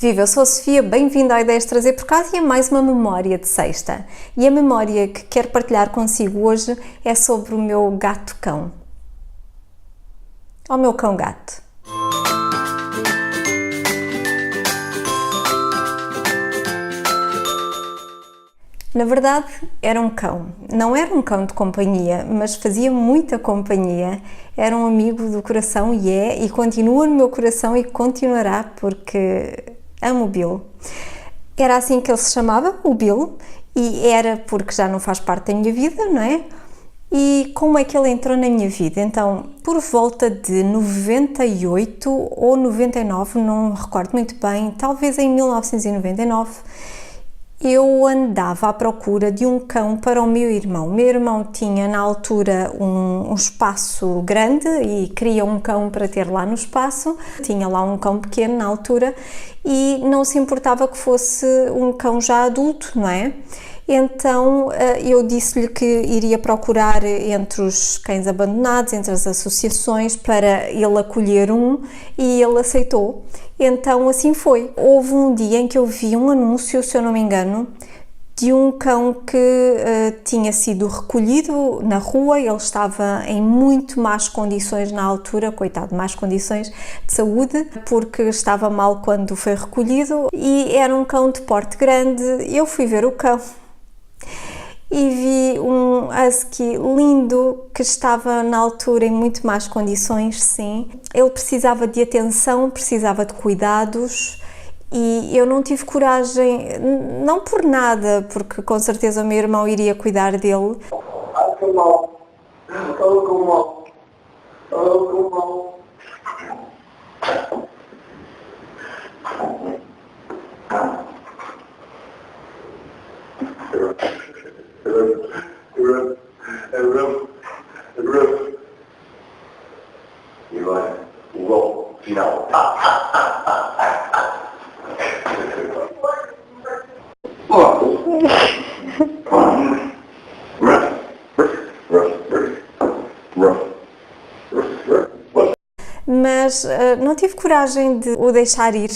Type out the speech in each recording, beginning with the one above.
Viva, eu sou a Sofia, bem-vinda à Ideias de Trazer por Casa e a mais uma memória de sexta. E a memória que quero partilhar consigo hoje é sobre o meu gato-cão. Ou o meu cão-gato. Na verdade, era um cão. Não era um cão de companhia, mas fazia muita companhia. Era um amigo do coração e continua no meu coração e continuará porque amo o Bill. Era assim que ele se chamava, o Bill, e era porque já não faz parte da minha vida, não é? E como é que ele entrou na minha vida? Então, por volta de 98 ou 99, não me recordo muito bem, talvez em 1999, eu andava à procura de um cão para o meu irmão. O meu irmão tinha na altura um espaço grande e queria um cão para ter lá no espaço. Tinha lá um cão pequeno na altura e não se importava que fosse um cão já adulto, não é? Então eu disse-lhe que iria procurar entre os cães abandonados, entre as associações, para ele acolher um, e ele aceitou. Então assim foi. Houve um dia em que eu vi um anúncio, se eu não me engano, de um cão que tinha sido recolhido na rua. Ele estava em muito más condições na altura, coitado, más condições de saúde, porque estava mal quando foi recolhido, e era um cão de porte grande. Eu fui ver o cão e vi um husky lindo que estava na altura em muito más condições, sim. Ele precisava de atenção, precisava de cuidados e eu não tive coragem, não por nada, porque com certeza o meu irmão iria cuidar dele. Final. Mas não tive coragem de o deixar ir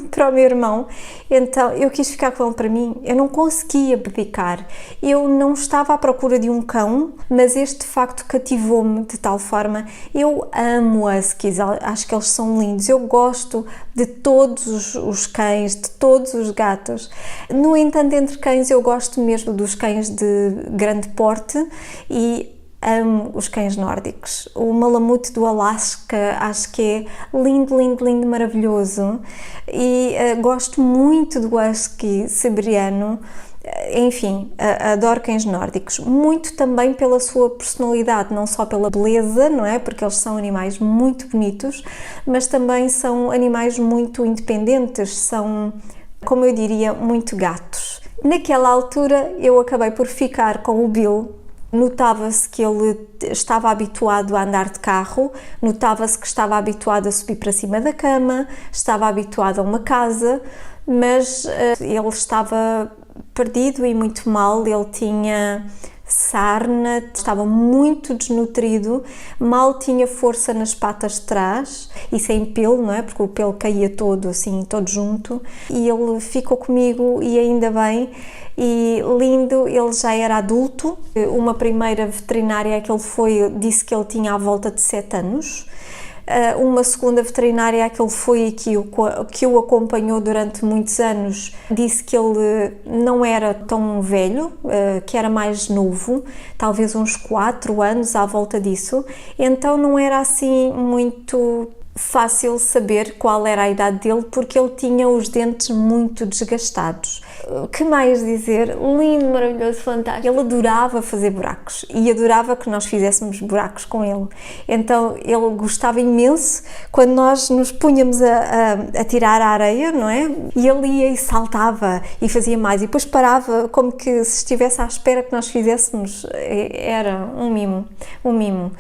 para o meu irmão, então eu quis ficar com ele para mim. Eu não conseguia abdicar, eu não estava à procura de um cão, mas este facto cativou-me de tal forma. Eu amo huskies, acho que eles são lindos, eu gosto de todos os cães, de todos os gatos. No entanto, entre cães eu gosto mesmo dos cães de grande porte e amo os cães nórdicos. O Malamute do Alasca acho que é lindo, lindo, lindo, maravilhoso, e gosto muito do husky siberiano. Enfim, adoro cães nórdicos, muito também pela sua personalidade, não só pela beleza, não é? Porque eles são animais muito bonitos, mas também são animais muito independentes, são, como eu diria, muito gatos. Naquela altura eu acabei por ficar com o Bill. Notava-se que ele estava habituado a andar de carro, notava-se que estava habituado a subir para cima da cama, estava habituado a uma casa, mas ele estava perdido e muito mal. Ele tinha sarna, estava muito desnutrido, mal tinha força nas patas de trás e sem pelo, não é? Porque o pelo caía todo assim, todo junto, e ele ficou comigo e ainda bem. E lindo, ele já era adulto. Uma primeira veterinária que ele foi disse que ele tinha à volta de 7 anos. Uma segunda veterinária que ele foi e que o acompanhou durante muitos anos disse que ele não era tão velho, que era mais novo, talvez uns 4 anos à volta disso. Então não era assim muito fácil saber qual era a idade dele, porque ele tinha os dentes muito desgastados. O que mais dizer? Lindo, maravilhoso, fantástico. Ele adorava fazer buracos e adorava que nós fizéssemos buracos com ele. Então ele gostava imenso quando nós nos punhamos a tirar a areia, não é? E ele ia e saltava e fazia mais e depois parava como que se estivesse à espera que nós fizéssemos. Era um mimo, um mimo.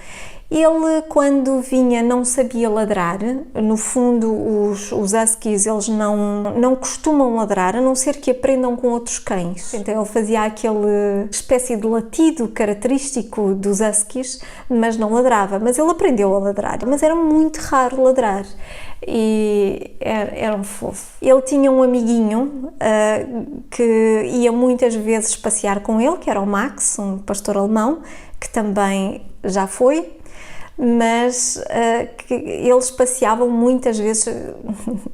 Ele, quando vinha, não sabia ladrar. No fundo, os huskies, eles não costumam ladrar, a não ser que aprendam com outros cães. Então ele fazia aquele espécie de latido característico dos huskies, mas não ladrava. Mas ele aprendeu a ladrar, mas era muito raro ladrar. E era um fofo. Ele tinha um amiguinho que ia muitas vezes passear com ele, que era o Max, um pastor alemão, que também já foi, mas que eles passeavam muitas vezes,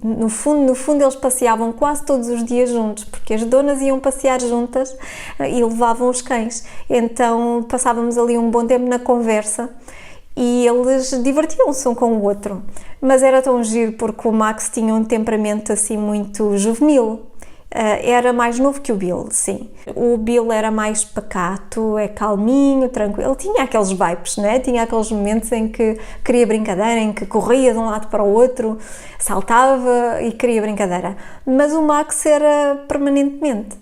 no fundo eles passeavam quase todos os dias juntos, porque as donas iam passear juntas e levavam os cães, então passávamos ali um bom tempo na conversa e eles divertiam-se um com o outro, mas era tão giro porque o Max tinha um temperamento assim muito juvenil. Era mais novo que o Bill, sim. O Bill era mais pacato, é calminho, tranquilo. Ele tinha aqueles vibes, né? Tinha aqueles momentos em que queria brincadeira, em que corria de um lado para o outro, saltava e queria brincadeira. Mas o Max era permanentemente.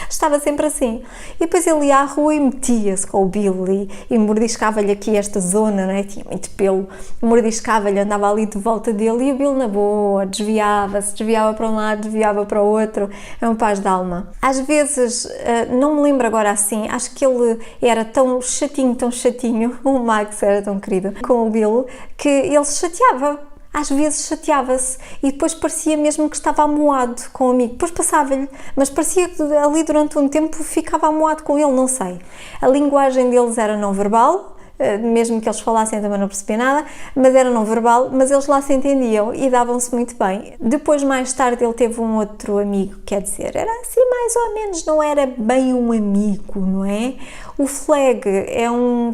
Estava sempre assim. E depois ele ia à rua e metia-se com o Bill e mordiscava-lhe aqui esta zona, né? Tinha muito pelo, mordiscava-lhe, andava ali de volta dele e o Bill na boa, desviava-se, desviava para um lado, desviava para o outro, é um paz de alma. Às vezes, não me lembro agora assim, acho que ele era tão chatinho, o Max era tão querido com o Bill, que ele se chateava. Às vezes chateava-se e depois parecia mesmo que estava amoado com o amigo. Depois passava-lhe, mas parecia que ali durante um tempo ficava amoado com ele, não sei. A linguagem deles era não verbal, mesmo que eles falassem também não percebia nada, mas era não verbal, mas eles lá se entendiam e davam-se muito bem. Depois, mais tarde, ele teve um outro amigo, quer dizer, era assim mais ou menos, não era bem um amigo, não é? O Flag era um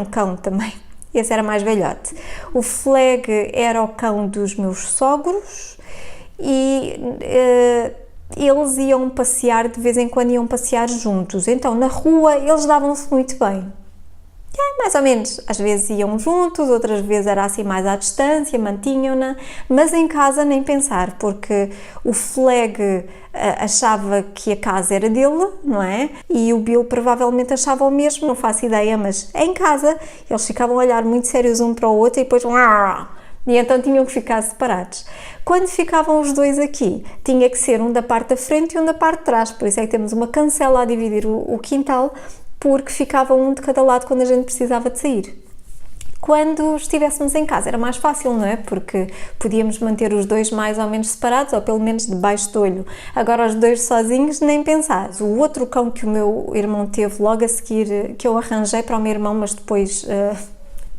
cão também. Esse era mais velhote. O Flag era o cão dos meus sogros e eles iam passear, de vez em quando iam passear juntos. Então, na rua, eles davam-se muito bem. Mais ou menos. Às vezes iam juntos, outras vezes era assim mais à distância, mantinham-na, mas em casa nem pensar, porque o Flag achava que a casa era dele, não é? E o Bill provavelmente achava o mesmo, não faço ideia, mas em casa eles ficavam a olhar muito sérios um para o outro e depois e então tinham que ficar separados. Quando ficavam os dois aqui, tinha que ser um da parte da frente e um da parte de trás, por isso é que temos uma cancela a dividir o quintal, porque ficava um de cada lado quando a gente precisava de sair. Quando estivéssemos em casa era mais fácil, não é? Porque podíamos manter os dois mais ou menos separados, ou pelo menos debaixo do olho. Agora os dois sozinhos, nem pensar. O outro cão que o meu irmão teve logo a seguir, que eu arranjei para o meu irmão, mas depois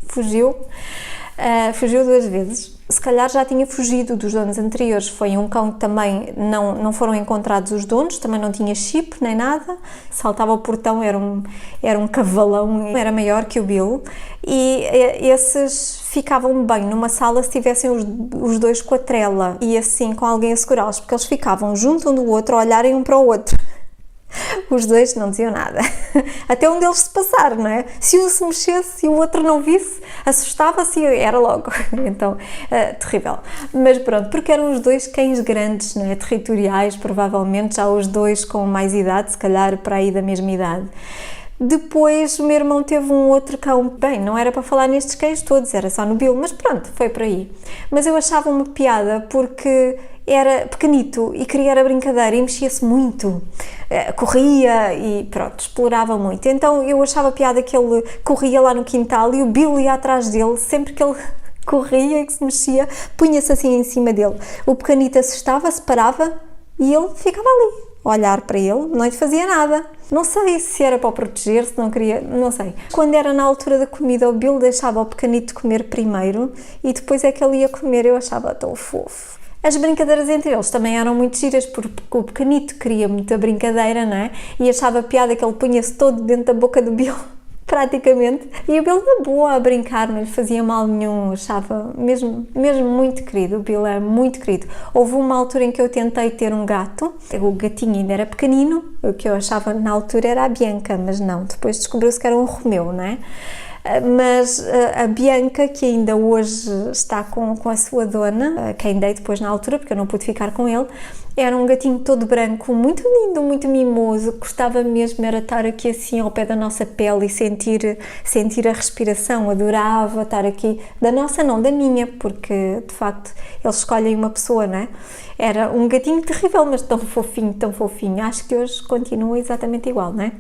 fugiu 2 vezes. Se calhar já tinha fugido dos donos anteriores. Foi um cão que também não foram encontrados os donos, também não tinha chip nem nada, saltava o portão, era um cavalão, era maior que o Bill, e esses ficavam bem numa sala se tivessem os dois com a trela e assim com alguém a segurá-los, porque eles ficavam junto um do outro a olharem um para o outro. Os dois não diziam nada, até um deles se passar, não é? Se um se mexesse e o outro não visse, assustava-se e era logo, então, terrível. Mas pronto, porque eram os dois cães grandes, não é? Territoriais, provavelmente, já os dois com mais idade, se calhar para aí da mesma idade. Depois o meu irmão teve um outro cão, bem, não era para falar nestes cães todos, era só no Bill, mas pronto, foi por aí. Mas eu achava uma piada porque era pequenito e queria era brincadeira e mexia-se muito, corria e pronto, explorava muito. Então eu achava piada que ele corria lá no quintal e o Bill ia atrás dele, sempre que ele corria e que se mexia, punha-se assim em cima dele. O pequenito assustava-se, parava e ele ficava ali, a olhar para ele, não lhe fazia nada. Não sei se era para o proteger, se não queria, não sei. Quando era na altura da comida, o Bill deixava o pequenito comer primeiro e depois é que ele ia comer, eu achava tão fofo. As brincadeiras entre eles também eram muito giras, porque o pequenito queria muita brincadeira, não é? E achava piada que ele punha-se todo dentro da boca do Bill, praticamente. E o Bill na boa a brincar, não lhe fazia mal nenhum, achava mesmo muito querido. O Bill era muito querido. Houve uma altura em que eu tentei ter um gato, o gatinho ainda era pequenino, o que eu achava na altura era a Bianca, mas não, depois descobriu-se que era um Romeu, não é? Mas a Bianca, que ainda hoje está com a sua dona, quem dei depois na altura, porque eu não pude ficar com ele, Era um gatinho todo branco, muito lindo, muito mimoso, gostava mesmo era estar aqui assim ao pé da nossa pele e sentir a respiração, adorava estar aqui, da nossa não, da minha, porque de facto eles escolhem uma pessoa, não é? Era um gatinho terrível, mas tão fofinho, acho que hoje continua exatamente igual, não é?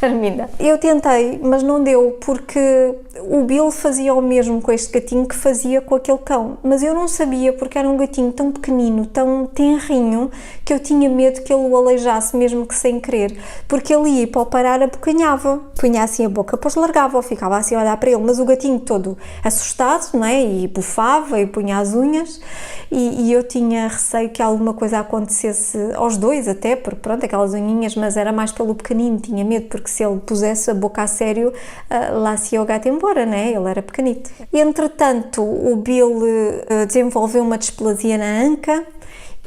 Arminda. Eu tentei, mas não deu, porque o Bill fazia o mesmo com este gatinho que fazia com aquele cão, mas eu não sabia porque era um gatinho tão pequenino, tão tenrinho, que eu tinha medo que ele o aleijasse, mesmo que sem querer, porque ele ia para o parar, abocanhava, punha assim a boca, depois largava, ficava assim a olhar para ele, mas o gatinho todo assustado, não é? E bufava e punha as unhas, e eu tinha receio que alguma coisa acontecesse aos dois até, porque pronto, aquelas unhinhas, mas era mais pelo pequenino, tinha medo, porque se ele pusesse a boca a sério, lá se ia o gato embora, né? Ele era pequenito. Entretanto, o Bill desenvolveu uma displasia na anca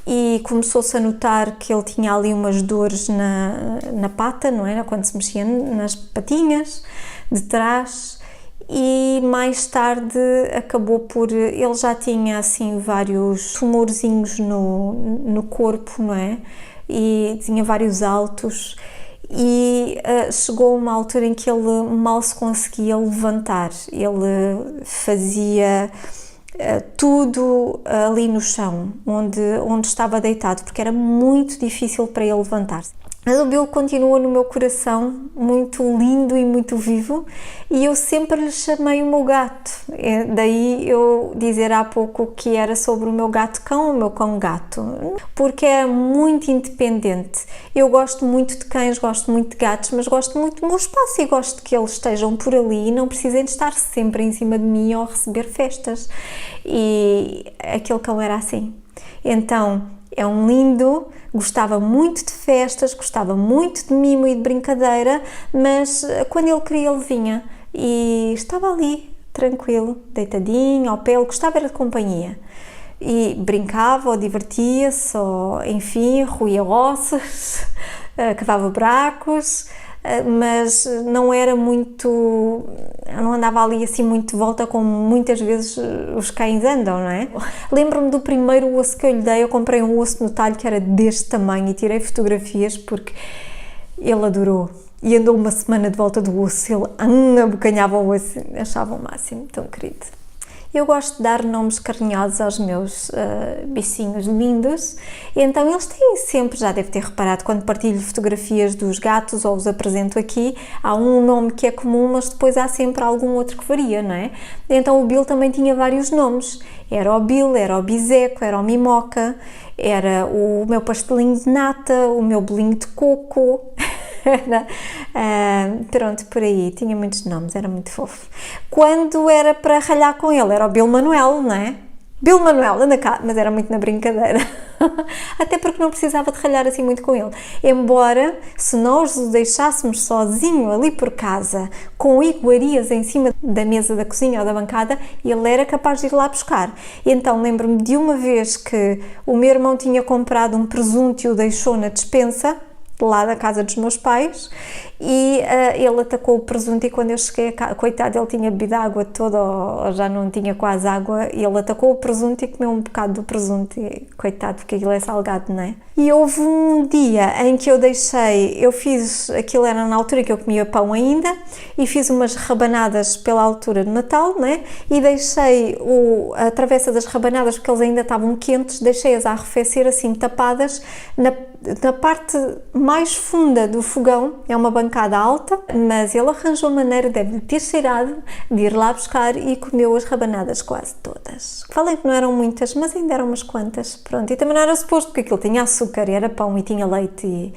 e começou-se a notar que ele tinha ali umas dores na pata, não era? Quando se mexia nas patinhas de trás. E mais tarde acabou por... ele já tinha assim vários tumorzinhos no corpo, não é? E tinha vários altos e chegou uma altura em que ele mal se conseguia levantar, ele fazia tudo ali no chão, onde estava deitado, porque era muito difícil para ele levantar-se. Mas o Bill continua no meu coração, muito lindo e muito vivo, e eu sempre lhe chamei o meu gato. Daí eu dizer há pouco que era sobre o meu gato-cão, o meu cão-gato, porque é muito independente. Eu gosto muito de cães, gosto muito de gatos, mas gosto muito do meu espaço e gosto que eles estejam por ali e não precisem de estar sempre em cima de mim ou receber festas. E aquele cão era assim. Então, é um lindo, gostava muito de festas, gostava muito de mimo e de brincadeira, mas quando ele queria ele vinha e estava ali, tranquilo, deitadinho, ao pé, ele gostava era de companhia. E brincava ou divertia-se, ou enfim, roía ossos, cavava buracos, mas não era muito, não andava ali assim muito de volta como muitas vezes os cães andam, não é? Lembro-me do primeiro osso que eu lhe dei, eu comprei um osso no talho que era deste tamanho e tirei fotografias porque ele adorou. E andou uma semana de volta do osso, ele abocanhava o osso, achava o máximo, tão querido. Eu gosto de dar nomes carinhosos aos meus bichinhos lindos, e então eles têm sempre, já deve ter reparado, quando partilho fotografias dos gatos ou os apresento aqui, há um nome que é comum, mas depois há sempre algum outro que varia, não é? Então o Bill também tinha vários nomes, era o Bill, era o Bizeco, era o Mimoca, era o meu pastelinho de nata, o meu bolinho de coco... pronto, por aí, tinha muitos nomes, era muito fofo. Quando era para ralhar com ele, era o Bill Manuel, não é? Bill Manuel, anda cá, mas era muito na brincadeira. Até porque não precisava de ralhar assim muito com ele. Embora, se nós o deixássemos sozinho ali por casa, com iguarias em cima da mesa da cozinha ou da bancada, ele era capaz de ir lá buscar. E então lembro-me de uma vez que o meu irmão tinha comprado um presunto e o deixou na despensa, lá da casa dos meus pais, e ele atacou o presunto e quando eu cheguei a casa, coitado, ele tinha bebido a água toda ou já não tinha quase água, e ele atacou o presunto e comeu um bocado do presunto, e coitado, porque aquilo é salgado, não é? E houve um dia em que eu fiz, aquilo era na altura que eu comia pão ainda, e fiz umas rabanadas pela altura do Natal, não é? E deixei a travessa das rabanadas, porque eles ainda estavam quentes, deixei-as a arrefecer assim, tapadas, na parte mais funda do fogão. É uma bancada alta, mas ele arranjou maneira, deve ter cheirado, de ir lá buscar e comeu as rabanadas quase todas. Falei que não eram muitas, mas ainda eram umas quantas, pronto. E também não era suposto, porque aquilo tinha açúcar, era pão e tinha leite e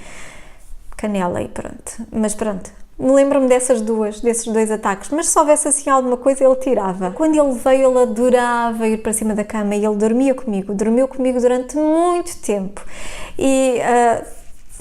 canela e pronto. Mas pronto, lembro-me desses dois ataques, mas se houvesse assim alguma coisa ele tirava. Quando ele veio, ele adorava ir para cima da cama e ele dormiu comigo durante muito tempo. E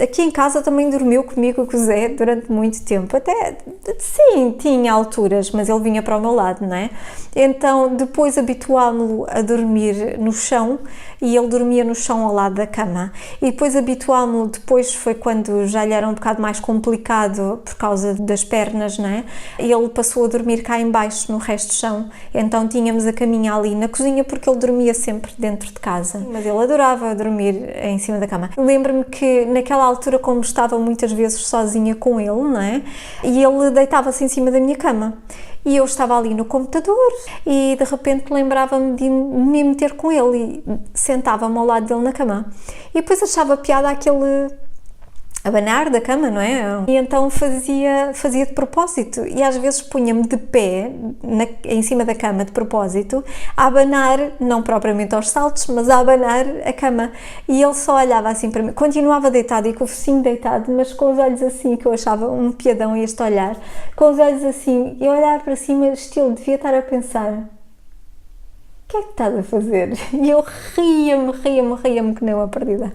Aqui em casa também dormiu comigo com o Zé durante muito tempo, até, sim, tinha alturas, mas ele vinha para o meu lado, não é? Então, depois habituámo-lo a dormir no chão, e ele dormia no chão ao lado da cama, e depois habituámo-lo, depois foi quando já lhe era um bocado mais complicado por causa das pernas, não é? Ele passou a dormir cá em baixo, no resto do chão, então tínhamos a caminha ali na cozinha, porque ele dormia sempre dentro de casa, mas ele adorava dormir em cima da cama. Lembro-me que naquela altura, como estava muitas vezes sozinha com ele, não é? E ele deitava-se em cima da minha cama. E eu estava ali no computador e de repente lembrava-me de me meter com ele e sentava-me ao lado dele na cama. E depois achava piada aquele abanar da cama, não é? E então fazia de propósito, e às vezes punha-me de pé em cima da cama de propósito, a abanar, não propriamente aos saltos, mas a abanar a cama, e ele só olhava assim para mim, continuava deitado e com o focinho deitado, mas com os olhos assim, que eu achava um piadão este olhar, com os olhos assim, e olhar para cima, estilo, devia estar a pensar: o que é que estás a fazer? E eu ria-me que nem uma perdida.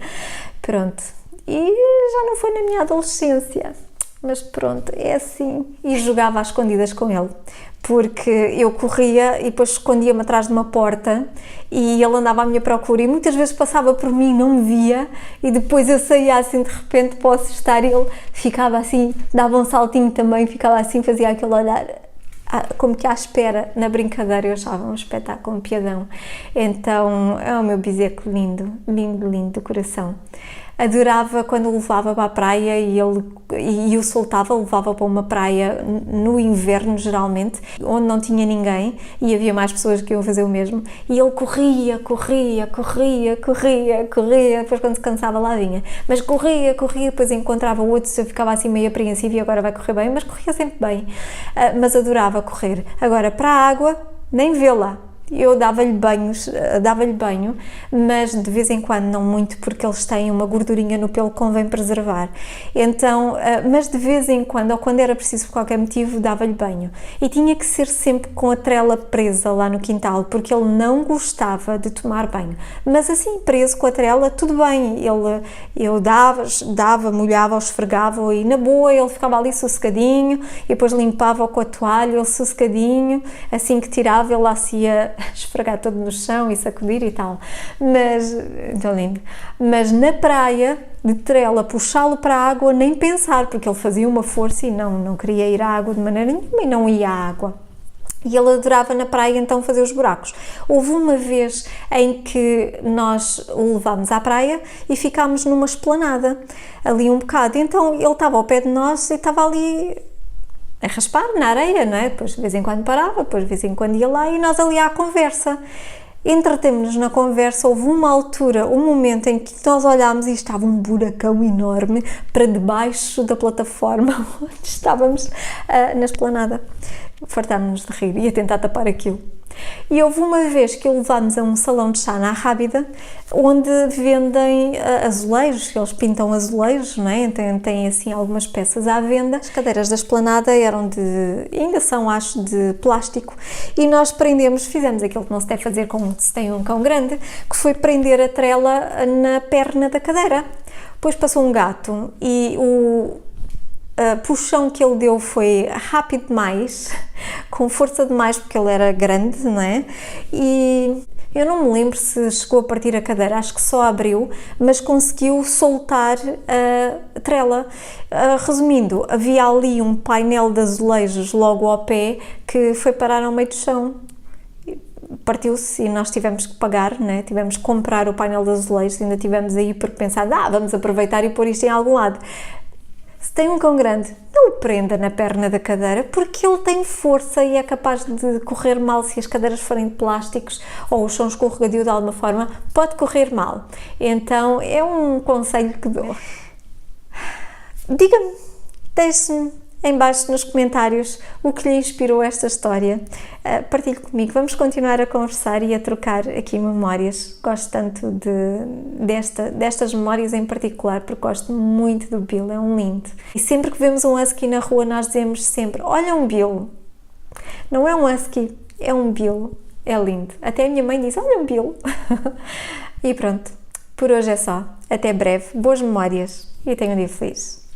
Pronto. E já não foi na minha adolescência, mas pronto, é assim. E jogava às escondidas com ele, porque eu corria e depois escondia-me atrás de uma porta e ele andava à minha procura e muitas vezes passava por mim e não me via, e depois eu saía assim de repente, posso estar, e ele ficava assim, dava um saltinho também, ficava assim, fazia aquele olhar como que à espera, na brincadeira. Eu achava um espetáculo, um piadão. Então é o meu biseco lindo do coração. Adorava quando o levava para a praia e o soltava, levava para uma praia no inverno, geralmente, onde não tinha ninguém e havia mais pessoas que iam fazer o mesmo, e ele corria, depois quando se cansava lá vinha, mas corria, depois encontrava outros, eu ficava assim meio apreensiva e agora vai correr bem, mas corria sempre bem, mas adorava correr. Agora, para a água, nem vê-la. Eu dava-lhe banho, mas de vez em quando, não muito, porque eles têm uma gordurinha no pelo que convém preservar. Então, mas de vez em quando, ou quando era preciso por qualquer motivo, dava-lhe banho. E tinha que ser sempre com a trela presa lá no quintal, porque ele não gostava de tomar banho. Mas assim, preso com a trela, tudo bem. Eu dava, molhava, esfregava, e na boa ele ficava ali sossegadinho, e depois limpava-o com a toalha, ele sossegadinho, assim que tirava, ele lá se ia esfregar todo no chão e sacudir e tal, mas, então lindo, mas na praia, de trela, puxá-lo para a água, nem pensar, porque ele fazia uma força e não queria ir à água de maneira nenhuma, e não ia à água. E ele adorava na praia então fazer os buracos. Houve uma vez em que nós o levámos à praia e ficámos numa esplanada, ali um bocado, então ele estava ao pé de nós e estava ali a raspar na areia, não é? Depois de vez em quando parava, depois de vez em quando ia lá, e nós ali à conversa. Entretemos-nos na conversa. Houve uma altura, um momento em que nós olhámos e estava um buracão enorme para debaixo da plataforma onde estávamos na esplanada. Fartámos-nos de rir e a tentar tapar aquilo. E houve uma vez que o levámos a um salão de chá na Rábida, onde vendem azulejos, eles pintam azulejos, não é? Tem assim algumas peças à venda. As cadeiras da esplanada eram ainda são, acho, de plástico, e nós fizemos aquilo que não se deve fazer quando se tem um cão grande, que foi prender a trela na perna da cadeira. Depois passou um gato e o puxão que ele deu foi rápido demais, com força demais, porque ele era grande, não é? E eu não me lembro se chegou a partir a cadeira, acho que só abriu, mas conseguiu soltar a trela. Resumindo, havia ali um painel de azulejos logo ao pé que foi parar ao meio do chão. Partiu-se e nós tivemos que pagar, né? Tivemos que comprar o painel de azulejos, ainda tivemos aí por pensar, vamos aproveitar e pôr isto em algum lado. Se tem um cão grande, não o prenda na perna da cadeira, porque ele tem força e é capaz de correr mal se as cadeiras forem de plásticos ou o chão escorregadio de alguma forma, pode correr mal. Então é um conselho que dou. Diga-me, deixe-me em baixo nos comentários o que lhe inspirou esta história. Partilhe comigo, vamos continuar a conversar e a trocar aqui memórias. Gosto tanto destas memórias em particular, porque gosto muito do Bill, é um lindo. E sempre que vemos um husky na rua, nós dizemos sempre: olha um Bill. Não é um husky, é um Bill. É lindo. Até a minha mãe diz: olha um Bill. E pronto. Por hoje é só. Até breve. Boas memórias e tenha um dia feliz.